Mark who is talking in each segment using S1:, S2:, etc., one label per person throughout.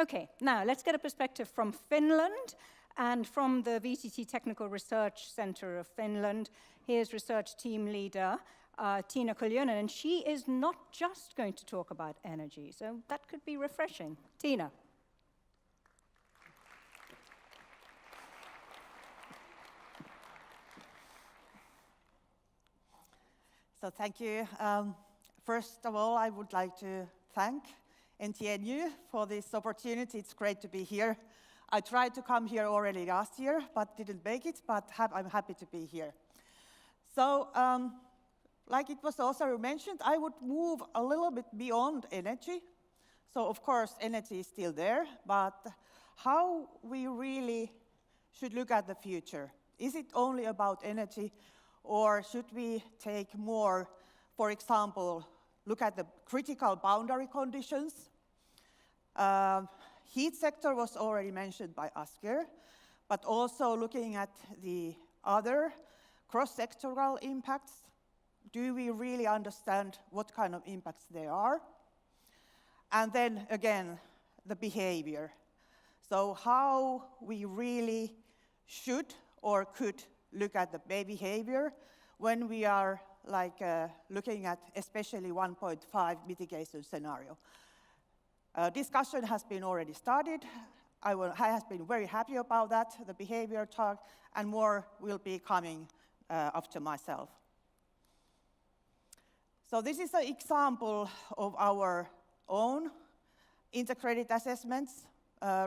S1: Okay, now let's get a perspective from Finland and from the VTT Technical Research Center of Finland. Here's research team leader Tiina Koljonen, and she is not just going to talk about energy, so that could be refreshing. Tiina.
S2: So thank you. First of all, I would like to thank ET2019 for this opportunity. It's great to be here. I tried to come here already last year, but didn't make it, but I'm happy to be here. So, like it was also mentioned, I would move a little bit beyond energy. So, of course, energy is still there, but how we really should look at the future. Is it only about energy, or should we take more, for example, look at the critical boundary conditions? Heat sector was already mentioned by Asker, but also looking at the other cross-sectoral impacts. Do we really understand what kind of impacts there are? And then again, the behavior. So how we really should or could look at the behavior when we are looking at especially 1.5 mitigation scenario. Discussion has been already started. I have been very happy about that, the behavior talk, and more will be coming after myself. So this is an example of our own integrated assessments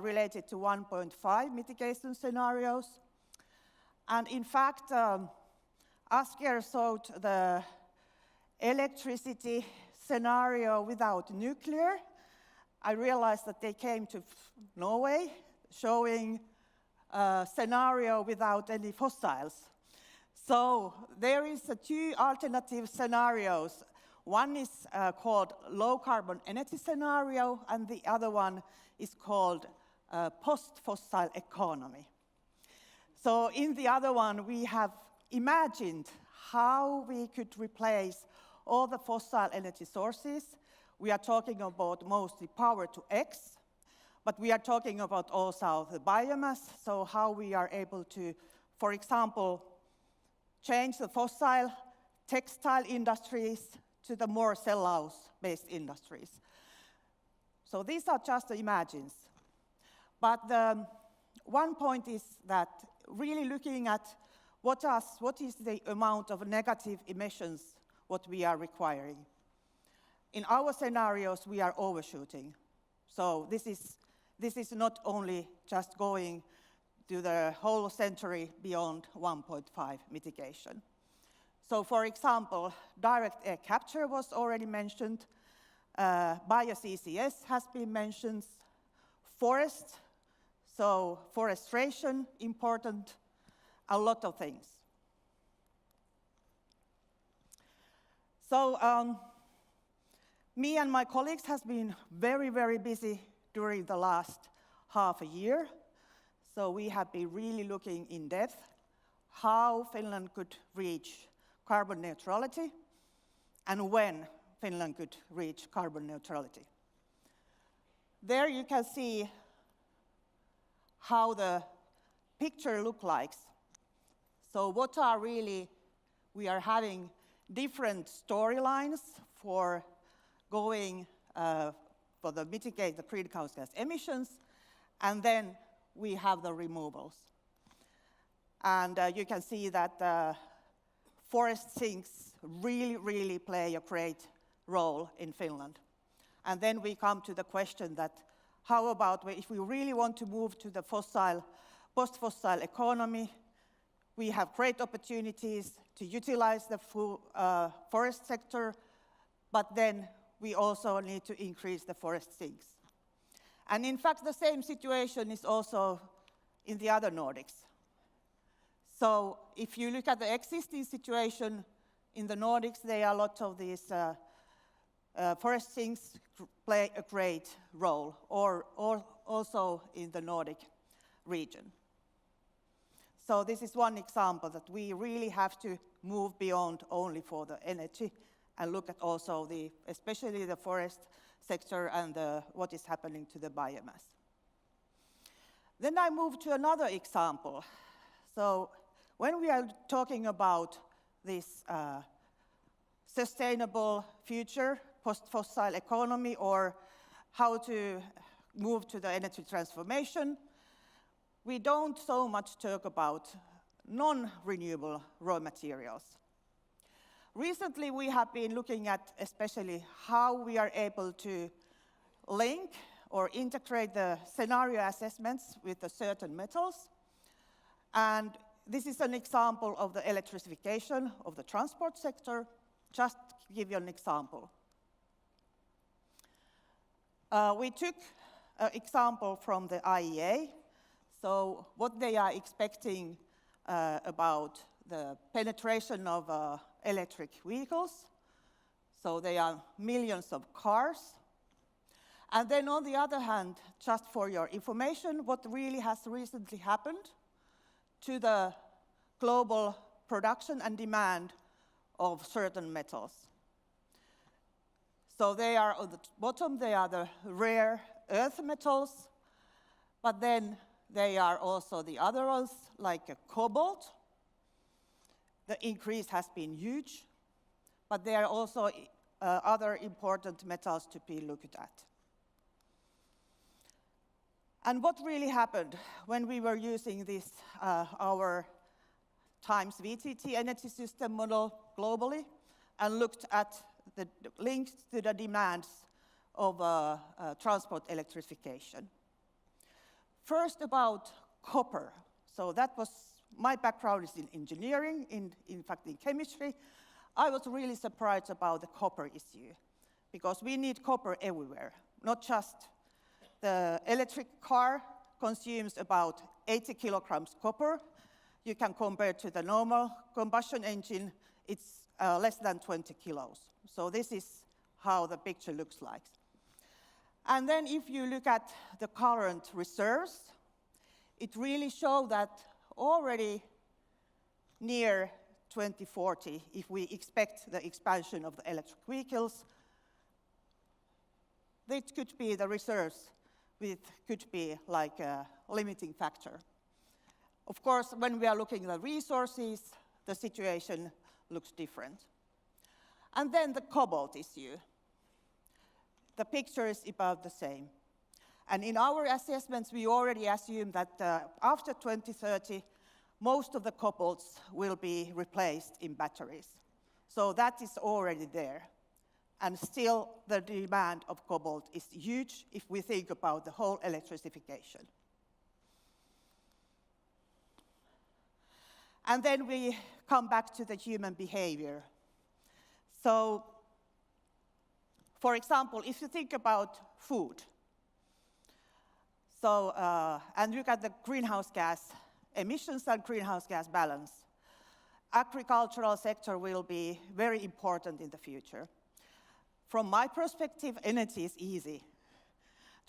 S2: related to 1.5 mitigation scenarios. And in fact, Asker showed the electricity scenario without nuclear. I realized that they came to Norway showing a scenario without any fossils. So there is two alternative scenarios. One is called low carbon energy scenario, and the other one is called post-fossil economy. So in the other one, we have imagined how we could replace all the fossil energy sources. We are talking about mostly power to X, but we are talking about also the biomass, so how we are able to, for example, change the fossil textile industries to the more cellulose-based industries. So these are just the imagines. But the one point is that really looking at what is the amount of negative emissions what we are requiring. In our scenarios, we are overshooting. So this is not only just going to the whole century beyond 1.5 mitigation. So for example, direct air capture was already mentioned, bio-CCS has been mentioned, forest, so forestation, important, a lot of things. So me and my colleagues have been very, very busy during the last half a year. So we have been really looking in depth how Finland could reach carbon neutrality and when Finland could reach carbon neutrality. There you can see how the picture looks like. So what are really, we are having different storylines for going for the mitigate the greenhouse gas emissions, and then we have the removals. And you can see that forest sinks really, really play a great role in Finland. And then we come to the question that how about if we really want to move to the post-fossil economy, we have great opportunities to utilize the full forest sector, but then we also need to increase the forest sinks. And in fact, the same situation is also in the other Nordics. So if you look at the existing situation in the Nordics, there are a lot of these forest sinks play a great role, or also in the Nordic region. So this is one example that we really have to move beyond only for the energy and look at also especially the forest sector and what is happening to the biomass. Then I move to another example. So when we are talking about this sustainable future, post-fossil economy, or how to move to the energy transformation, we don't so much talk about non-renewable raw materials. Recently, we have been looking at especially how we are able to link or integrate the scenario assessments with the certain metals. And this is an example of the electrification of the transport sector. Just to give you an example. We took an example from the IEA. So what they are expecting about the penetration of electric vehicles. So there are millions of cars. And then on the other hand, just for your information, what really has recently happened to the global production and demand of certain metals. So they are on the bottom, they are the rare earth metals, but then they are also the other ones, like cobalt. The increase has been huge, but there are also other important metals to be looked at. And what really happened when we were using this, our times VTT energy system model globally, and looked at the links to the demands of transport electrification. First about copper. So that was, my background is in engineering, in fact in chemistry. I was really surprised about the copper issue, because we need copper everywhere, not just the electric car consumes about 80 kilograms copper. You can compare to the normal combustion engine, it's less than 20 kilos. So this is how the picture looks like. And then if you look at the current reserves, it really shows that already near 2040, if we expect the expansion of the electric vehicles, that could be the reserves, which could be like a limiting factor. Of course, when we are looking at the resources, the situation looks different. And then the cobalt issue. The picture is about the same. And in our assessments, we already assume that after 2030, most of the cobalts will be replaced in batteries. So that is already there. And still, the demand of cobalt is huge if we think about the whole electrification. And then we come back to the human behavior. So, for example, if you think about food, so, and look at the greenhouse gas emissions and greenhouse gas balance, agricultural sector will be very important in the future. From my perspective, energy is easy.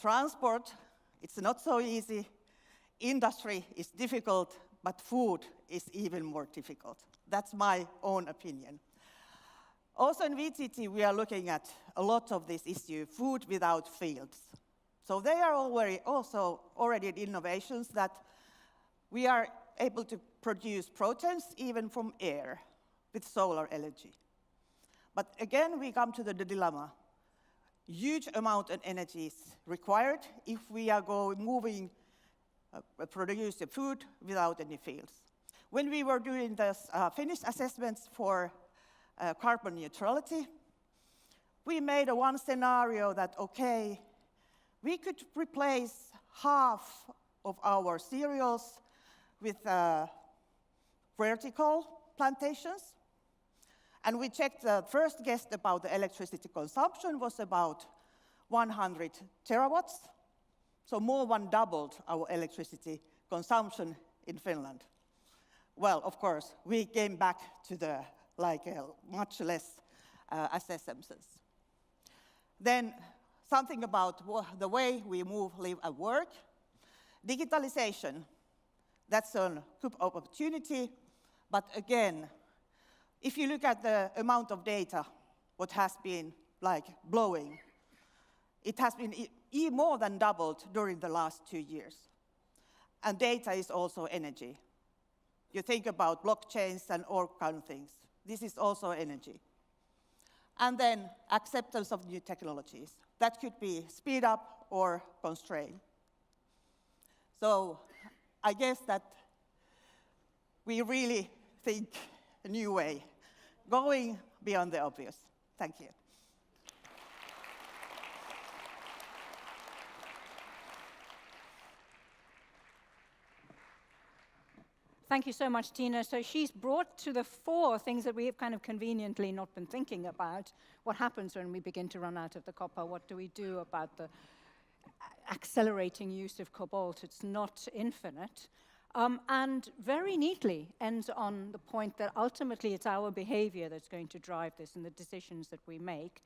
S2: Transport, it's not so easy. Industry is difficult, but food is even more difficult. That's my own opinion. Also in VTT, we are looking at a lot of this issue, food without fields. So they are already innovations that we are able to produce proteins even from air with solar energy. But again, we come to the dilemma. Huge amount of energy is required if we are produce the food without any fields. When we were doing the Finnish assessments for carbon neutrality, we made one scenario that, okay, we could replace half of our cereals with vertical plantations. And we checked the first guess about the electricity consumption was about 100 terawatts. So more than doubled our electricity consumption in Finland. Well, of course, we came back to the much less assumptions. Then something about the way we move, live, and work. Digitalization, that's a good opportunity, but again, if you look at the amount of data what has been like blowing. It has been more than doubled during the last 2 years. And data is also energy. You think about blockchains and all kind of things. This is also energy. And then acceptance of new technologies. That could be speed up or constrain. So I guess that we really think a new way, going beyond the obvious. Thank you.
S1: Thank you so much, Tiina. So she's brought to the fore things that we have kind of conveniently not been thinking about. What happens when we begin to run out of the copper? What do we do about the accelerating use of cobalt? It's not infinite. And very neatly ends on the point that ultimately it's our behavior that's going to drive this and the decisions that we make.